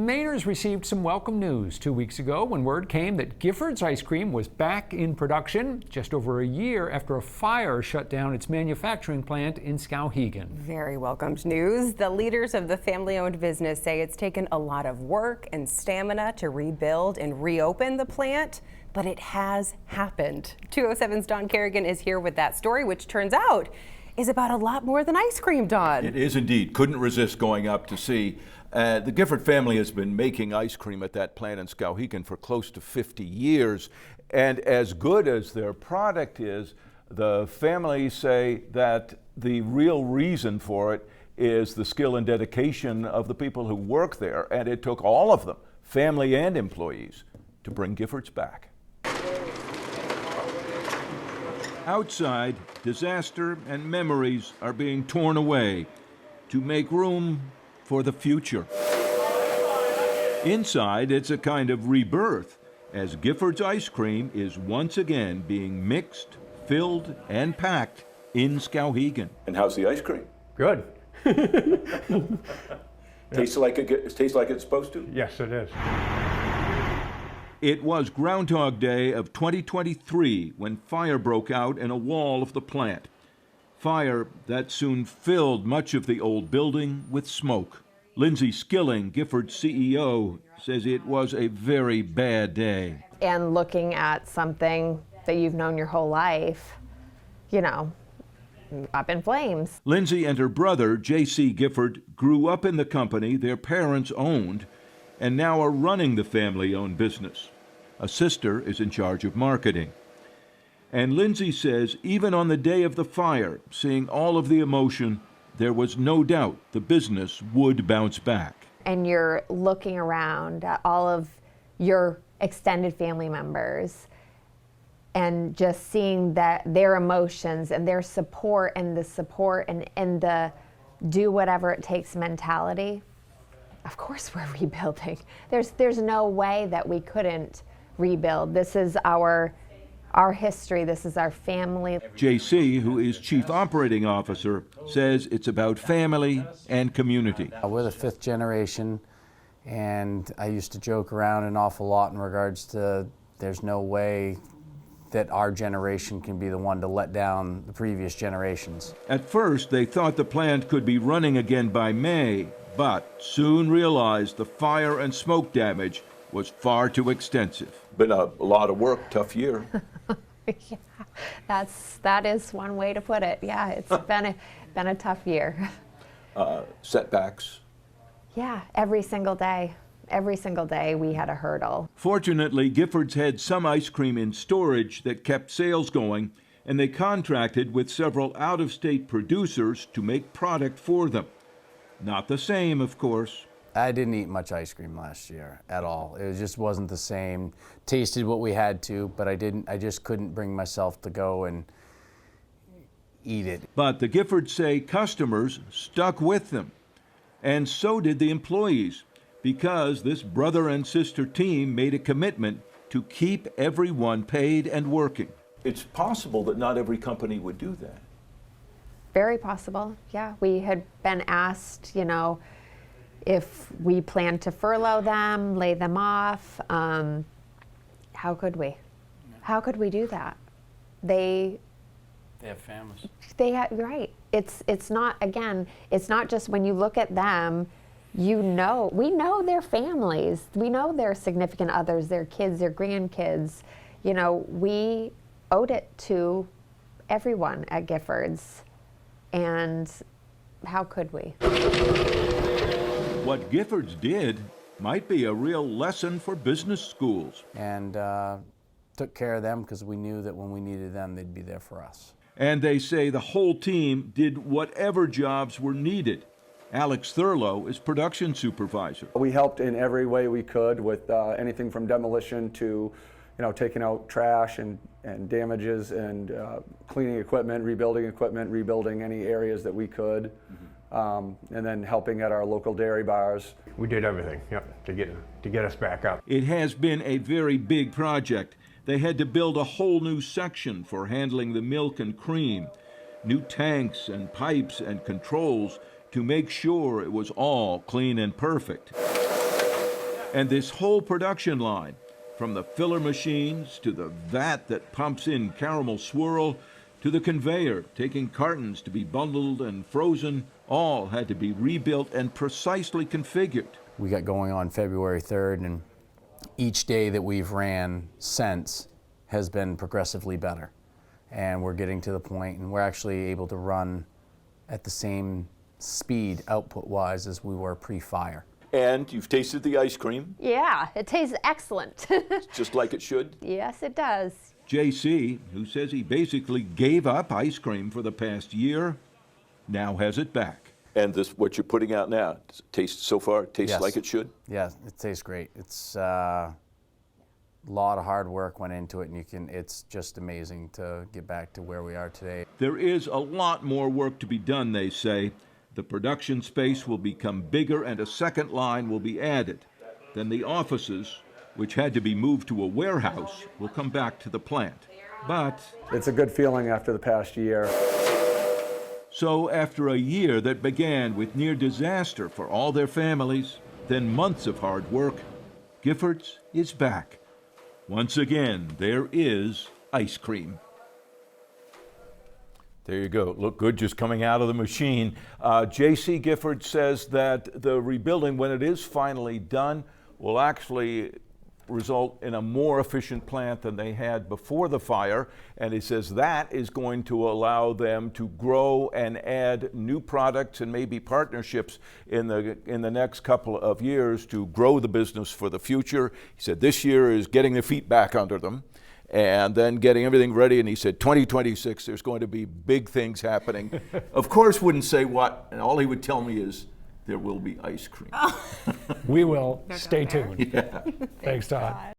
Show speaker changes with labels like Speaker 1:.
Speaker 1: Mainers received some welcome news 2 weeks ago when word came that Gifford's ice cream was back in production just over a year after a fire shut down its manufacturing plant in Skowhegan.
Speaker 2: Very welcomed news. The leaders of the family-owned business say it's taken a lot of work and stamina to rebuild and reopen the plant, but it has happened. 207's Don Kerrigan is here with that story, which turns out is about a lot more than ice cream, Don.
Speaker 3: It is indeed. Couldn't resist going up to see. The Gifford family has been making ice cream at that plant in Skowhegan for close to 50 years. And as good as their product is, the family say that the real reason for it is the skill and dedication of the people who work there. And it took all of them, family and employees, to bring Giffords back. Outside, disaster and memories are being torn away to make room for the future. Inside, it's a kind of rebirth, as Gifford's ice cream is once again being mixed, filled, and packed in Skowhegan. And how's the ice cream?
Speaker 4: Good.
Speaker 3: Tastes like it's supposed to?
Speaker 4: Yes, it is.
Speaker 3: It was Groundhog Day of 2023 when fire broke out in a wall of the plant. Fire that soon filled much of the old building with smoke. Lindsay Skilling, Gifford's CEO, says it was a very bad day.
Speaker 5: And looking at something that you've known your whole life, you know, up in flames.
Speaker 3: Lindsay and her brother, J.C. Gifford, grew up in the company their parents owned and now are running the family-owned business. A sister is in charge of marketing. And Lindsay says even on the day of the fire, seeing all of the emotion, there was no doubt the business would bounce back.
Speaker 5: And you're looking around at all of your extended family members and just seeing that their emotions and their support and the do whatever it takes mentality. Of course we're rebuilding. There's no way that we couldn't rebuild. This is our history. This is our family.
Speaker 3: JC, who is Chief Operating Officer, says it's about family and community.
Speaker 6: We're the fifth generation, and I used to joke around an awful lot in regards to there's no way that our generation can be the one to let down the previous generations.
Speaker 3: At first, they thought the plant could be running again by May, but soon realized the fire and smoke damage was far too extensive. Been a lot of work, tough year.
Speaker 5: Yeah, that is one way to put it. Yeah, it's been a tough year.
Speaker 3: Setbacks?
Speaker 5: Yeah, every single day. Every single day we had a hurdle.
Speaker 3: Fortunately, Giffords had some ice cream in storage that kept sales going, and they contracted with several out-of-state producers to make product for them. Not the same, of course.
Speaker 6: I didn't eat much ice cream last year at all. It just wasn't the same. Tasted what we had to, but I just couldn't bring myself to go and eat it.
Speaker 3: But the Giffords say customers stuck with them, and so did the employees, because this brother and sister team made a commitment to keep everyone paid and working. It's possible that not every company would do that.
Speaker 5: Very possible, yeah. We had been asked, if we planned to furlough them, lay them off. How could we? How could we do that? They
Speaker 6: have families.
Speaker 5: Right. It's not, again, it's not just when you look at them, we know their families. We know their significant others, their kids, their grandkids. We owed it to everyone at Giffords. And how could we?
Speaker 3: What Giffords did might be a real lesson for business schools.
Speaker 6: And took care of them because we knew that when we needed them, they'd be there for us.
Speaker 3: And they say the whole team did whatever jobs were needed. Alex Thurlow is production supervisor.
Speaker 7: We helped in every way we could with anything from demolition to taking out trash and damages and cleaning equipment, rebuilding any areas that we could, and then helping at our local dairy bars.
Speaker 4: We did everything, yep, to get us back up.
Speaker 3: It has been a very big project. They had to build a whole new section for handling the milk and cream, new tanks and pipes and controls to make sure it was all clean and perfect. And this whole production line, from the filler machines to the vat that pumps in caramel swirl to the conveyor taking cartons to be bundled and frozen, all had to be rebuilt and precisely configured.
Speaker 6: We got going on February 3rd, and each day that we've ran since has been progressively better. And we're getting to the point, and we're actually able to run at the same speed output-wise as we were pre-fire.
Speaker 3: And you've tasted the ice cream,
Speaker 5: Yeah, it tastes excellent.
Speaker 3: just like it should.
Speaker 5: Yes, it does.
Speaker 3: JC, who says he basically gave up ice cream for the past year, now has it back. And this, what you're putting out now, does it taste so far, tastes
Speaker 6: Yes.
Speaker 3: like it should?
Speaker 6: Yeah, it tastes great. It's a lot of hard work went into it, and it's just amazing to get back to where we are today.
Speaker 3: There is a lot more work to be done, they say. The production space will become bigger and a second line will be added. Then the offices, which had to be moved to a warehouse, will come back to the plant. But
Speaker 7: It's a good feeling after the past year.
Speaker 3: so after a year that began with near disaster for all their families, then months of hard work, Gifford's is back. Once again, there is ice cream. There you go. Look good just coming out of the machine. J.C. Gifford says that the rebuilding, when it is finally done, will actually result in a more efficient plant than they had before the fire. And he says that is going to allow them to grow and add new products and maybe partnerships in the next couple of years to grow the business for the future. He said this year is getting their feet back under them and then getting everything ready. And he said 2026, there's going to be big things happening. Of course, wouldn't say what, and all he would tell me is there will be ice cream.
Speaker 1: We will. Stay
Speaker 2: there.
Speaker 1: tuned.
Speaker 3: Yeah.
Speaker 1: Thanks, Todd.